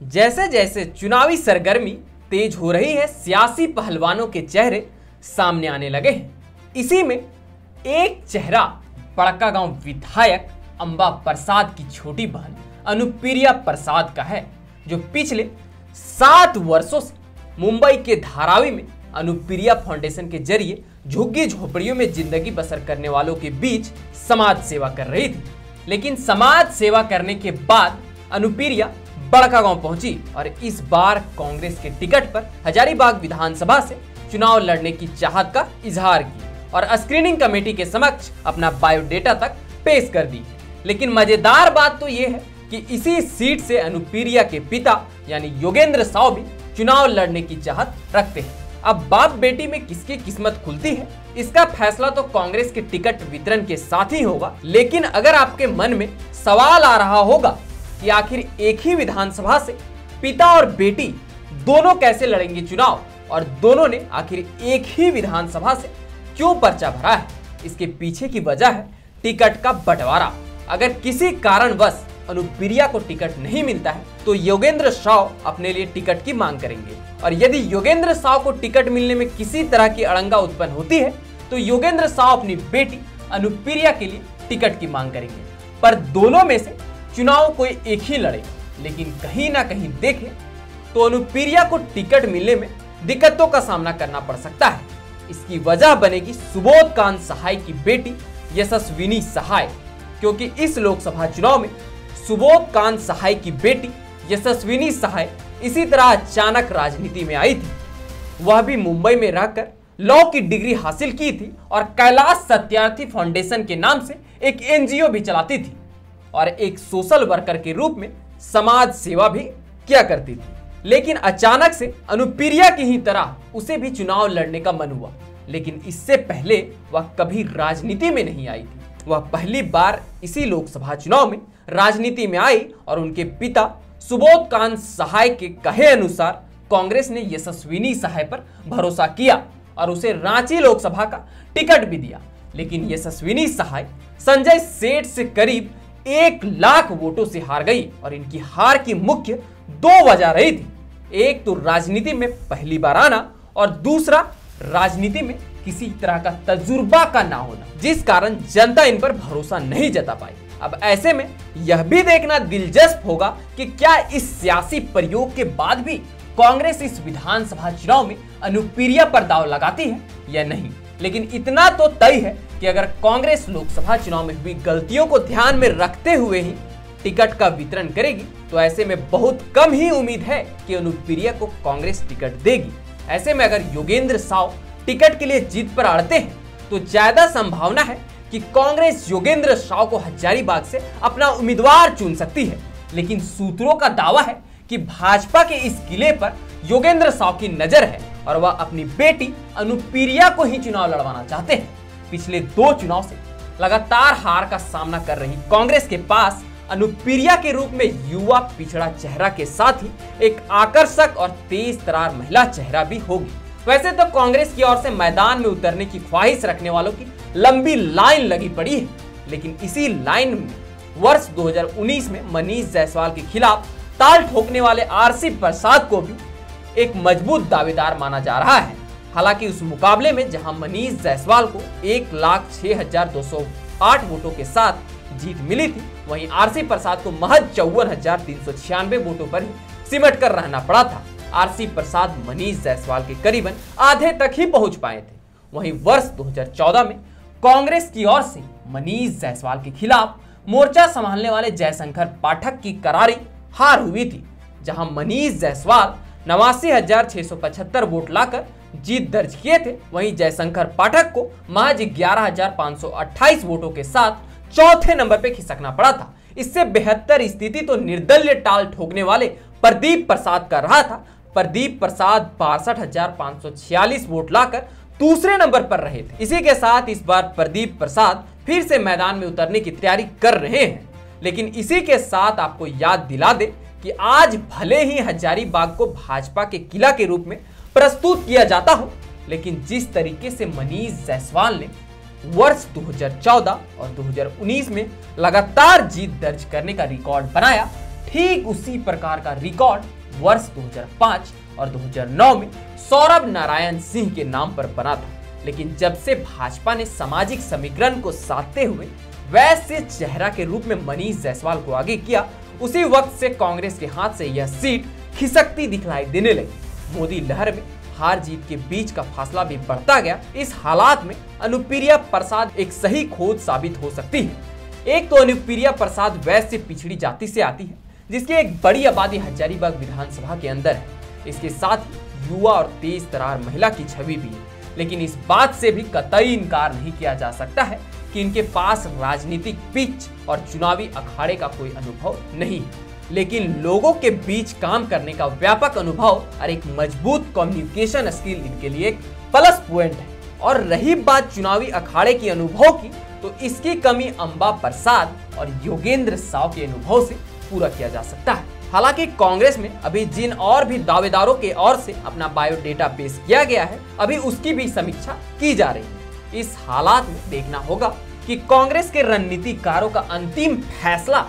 जैसे जैसे चुनावी सरगर्मी तेज हो रही है, सियासी पहलवानों के चेहरे सामने आने लगे हैं। इसी में एक चेहरा बड़कागांव विधायक अंबा प्रसाद की छोटी बहन अनुप्रिया प्रसाद का है, जो पिछले 7 वर्षों से मुंबई के धारावी में अनुप्रिया फाउंडेशन के जरिए झुग्गी झोपड़ियों में जिंदगी बसर करने वालों के बीच समाज सेवा कर रही थी। लेकिन समाज सेवा करने के बाद अनुप्रिया बड़कागांव पहुंची और इस बार कांग्रेस के टिकट पर हजारीबाग विधानसभा से चुनाव लड़ने की चाहत का इजहार की और स्क्रीनिंग कमेटी के समक्ष अपना बायोडेटा तक पेश कर दी। लेकिन मजेदार बात तो यह है कि इसी सीट से अनुप्रिया के पिता यानी योगेंद्र साव भी चुनाव लड़ने की चाहत रखते हैं। अब बाप बेटी में किसकी किस्मत खुलती है, इसका फैसला तो कांग्रेस के टिकट वितरण के साथ ही होगा। लेकिन अगर आपके मन में सवाल आ रहा होगा कि आखिर एक ही विधानसभा से पिता और बेटी दोनों कैसे लड़ेंगे चुनाव और दोनों ने आखिर एक ही विधानसभा से क्यों पर्चा भरा है, इसके पीछे की वजह है टिकट का बंटवारा। अगर किसी कारणवश अनुप्रिया को टिकट नहीं मिलता है तो योगेंद्र साव अपने लिए टिकट की मांग करेंगे और यदि योगेंद्र साव को टिकट मिलने में किसी तरह की अड़ंगा उत्पन्न होती है तो योगेंद्र साव अपनी बेटी अनुप्रिया के लिए टिकट की मांग करेंगे। पर दोनों में से चुनाव कोई एक ही लड़ेगा। लेकिन कहीं ना कहीं देखें तो अनुप्रिया को टिकट मिलने में दिक्कतों का सामना करना पड़ सकता है। इसकी वजह बनेगी सुबोध कांत सहाय की बेटी यशस्विनी सहाय, क्योंकि इस लोकसभा चुनाव में सुबोध कांत सहाय की बेटी यशस्विनी सहाय इसी तरह अचानक राजनीति में आई थी। वह भी मुंबई में रहकर लॉ की डिग्री हासिल की थी और कैलाश सत्यार्थी फाउंडेशन के नाम से एक एनजीओ भी चलाती थी और एक सोशल वर्कर के रूप में समाज सेवा भी किया करती थी। लेकिन अचानक से अनुप्रिया की ही तरह उसे भी चुनाव लड़ने का मन हुआ। लेकिन इससे पहले वह कभी राजनीति में नहीं आई थी। वह पहली बार इसी लोकसभा चुनाव में राजनीति में आई और उनके पिता सुबोध कांत सहाय के कहे अनुसार कांग्रेस ने यशस्विनी सहाय पर भरोसा किया और उसे रांची लोकसभा का टिकट भी दिया। लेकिन यशस्विनी सहाय संजय सेठ से करीब 1 लाख वोटों से हार गई और इनकी हार की मुख्य 2 वजह रही थी। एक तो राजनीति में पहली बार आना और दूसरा राजनीति में किसी तरह का तजुर्बा का ना होना, जिस कारण जनता इन पर भरोसा नहीं जता पाई। अब ऐसे में यह भी देखना दिलचस्प होगा कि क्या इस सियासी प्रयोग के बाद भी कांग्रेस इस विधानसभा चुनाव में अनुप्रिया पर दांव लगाती है या नहीं। लेकिन इतना तो तय है कि अगर कांग्रेस लोकसभा चुनाव में हुई गलतियों को ध्यान में रखते हुए ही टिकट का वितरण करेगी तो ऐसे में बहुत कम ही उम्मीद है कि अनुप्रिया को कांग्रेस टिकट देगी। ऐसे में अगर योगेंद्र साव टिकट के लिए जीत पर अड़ते हैं तो ज्यादा संभावना है कि कांग्रेस योगेंद्र साव को हजारीबाग से अपना उम्मीदवार चुन सकती है। लेकिन सूत्रों का दावा है कि भाजपा के इस किले पर योगेंद्र साव की नजर है और वह अपनी बेटी अनुप्रिया को ही चुनाव लड़वाना चाहते हैं। पिछले 2 चुनाव से लगातार हार का सामना कर रही कांग्रेस के पास अनुप्रिया के रूप में युवा पिछड़ा चेहरा के साथ ही एक आकर्षक और तेज तरार महिला चेहरा भी होगी। वैसे तो कांग्रेस की ओर से मैदान में उतरने की ख्वाहिश रखने वालों की लंबी लाइन लगी पड़ी है। लेकिन इसी लाइन में वर्ष 2019 में मनीष जायसवाल के खिलाफ ताल ठोकने वाले आरसी प्रसाद को भी एक मजबूत दावेदार माना जा रहा है। हालांकि उस मुकाबले में जहां मनीष जायसवाल को 1,06,208 वोटों के साथ जीत मिली थी, वहीं आरसी प्रसाद को महज 54,396 वोटों पर ही सिमट कर रहना पड़ा था। आरसी प्रसाद मनीष जायसवाल के करीबन आधे तक ही पहुंच पाए थे। वहीं वर्ष 2014 में कांग्रेस की ओर से मनीष जायसवाल के खिलाफ मोर्चा संभालने वाले जयशंकर पाठक की करारी हार हुई थी, जहां मनीष जायसवाल 89,675 वोट लाकर जीत दर्ज किए थे। वहीं जयशंकर पाठक को महज 11,528 वोटों के साथ चौथे नंबर पर खिसकना पड़ा था। इससे बेहतर स्थिति तो निर्दलीय टाल ठोकने वाले प्रदीप प्रसाद का रहा था। प्रदीप प्रसाद 62,546 वोट लाकर दूसरे नंबर पर रहे थे। इसी के साथ इस बार प्रदीप प्रसाद फिर से मैदान में उतरने की तैयारी कर रहे हैं। लेकिन इसी के साथ आपको याद दिला दे कि आज भले ही हजारीबाग को भाजपा के किला के रूप में प्रस्तुत किया जाता हो, लेकिन जिस तरीके से मनीष जायसवाल ने वर्ष 2014 और 2019 में लगातार जीत दर्ज करने का रिकॉर्ड बनाया, ठीक उसी प्रकार का रिकॉर्ड वर्ष 2005 और 2009 में सौरभ नारायण सिंह के नाम पर बना था। लेकिन जब से भाजपा ने सामाजिक समीकरण को साधते हुए वैसे चेहरा के रूप में मनीष जायसवाल को आगे किया, उसी वक्त से कांग्रेस के हाथ से यह सीट खिसकती दिखलाई देने लगी। मोदी लहर में हार जीत के बीच का फासला भी बढ़ता गया। इस हालात में अनुप्रिया प्रसाद एक सही खोज साबित हो सकती है। एक तो अनुप्रिया प्रसाद वैसे पिछड़ी जाति से आती है जिसकी एक बड़ी आबादी हजारीबाग विधानसभा के अंदर है। इसके साथ ही युवा और तेज तरार महिला की छवि भी है। लेकिन इस बात से भी कतई इनकार नहीं किया जा सकता है कि इनके पास राजनीतिक पिच और चुनावी अखाड़े का कोई अनुभव नहीं है, लेकिन लोगों के बीच काम करने का व्यापक अनुभव और एक मजबूत कम्युनिकेशन स्किल इनके लिए एक प्लस पॉइंट है। और रही बात चुनावी अखाड़े के अनुभव की, तो इसकी कमी अंबा प्रसाद और योगेंद्र साव के अनुभव से पूरा किया जा सकता है। हालांकि कांग्रेस में अभी जिन और भी दावेदारों के ओर से अपना बायोडेटा पेश किया गया है, अभी उसकी भी समीक्षा की जा रही है। इस हालात में देखना होगा कि कांग्रेस के रणनीतिकारों का अंतिम फैसला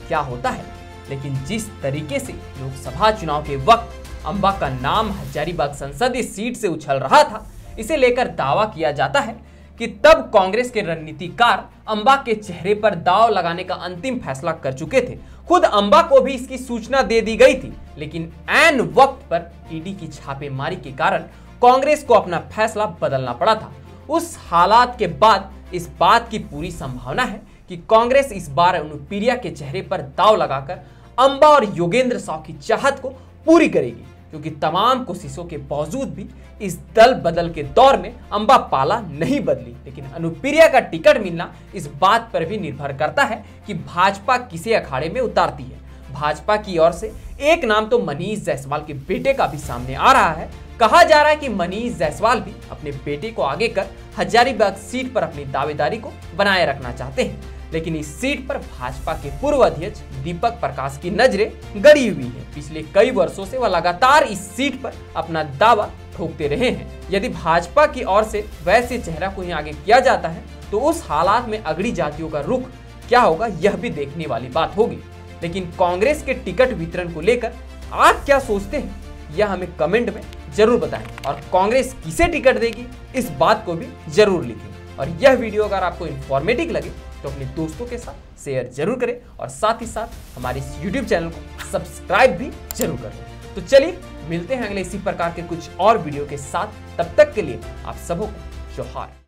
क्या होता है। लेकिन जिस तरीके से लोकसभा चुनाव के वक्त अंबा का नाम हजारीबाग संसदीय सीट से उछल रहा था, इसे लेकर दावा किया जाता है कि तब कांग्रेस के रणनीतिकार अंबा के चेहरे पर दांव लगाने का अंतिम फैसला कर चुके थे। खुद अंबा को भी इसकी सूचना दे दी गई थी, लेकिन ऐन वक्त पर ईडी की छापेमारी के कारण कांग्रेस को अपना फैसला बदलना पड़ा था। उस हालात के बाद इस बात की पूरी संभावना है कि कांग्रेस इस बार अनुप्रिया के चेहरे पर दांव लगाकर अंबा और योगेंद्र साव की चाहत को पूरी करेगी, क्योंकि तमाम कोशिशों के बावजूद भी इस दल बदल के दौर में अंबा पाला नहीं बदली। लेकिन अनुप्रिया का टिकट मिलना इस बात पर भी निर्भर करता है कि भाजपा किसे अखाड़े में उतारती है। भाजपा की ओर से एक नाम तो मनीष जायसवाल के बेटे का भी सामने आ रहा है। कहा जा रहा है कि मनीष जायसवाल भी अपने बेटे को आगे कर हजारीबाग सीट पर अपनी दावेदारी को बनाए रखना चाहते हैं। लेकिन इस सीट पर भाजपा के पूर्व अध्यक्ष दीपक प्रकाश की नजरें गड़ी हुई है। पिछले कई वर्षों से वह लगातार इस सीट पर अपना दावा ठोकते रहे हैं। यदि भाजपा की ओर से वैसे चेहरा को ही आगे किया जाता है, तो उस हालात में अगड़ी जातियों का रुख क्या होगा, यह भी देखने वाली बात होगी। लेकिन कांग्रेस के टिकट वितरण को लेकर आप क्या सोचते हैं, यह हमें कमेंट में जरूर बताएं। और कांग्रेस किसे टिकट देगी, इस बात को भी जरूर लिखें। और यह वीडियो अगर आपको इंफॉर्मेटिव लगे तो अपने दोस्तों के साथ शेयर जरूर करें, और साथ ही साथ हमारे इस YouTube चैनल को सब्सक्राइब भी जरूर करें। तो चलिए मिलते हैं अगले इसी प्रकार के कुछ और वीडियो के साथ। तब तक के लिए आप सबों को जोहार।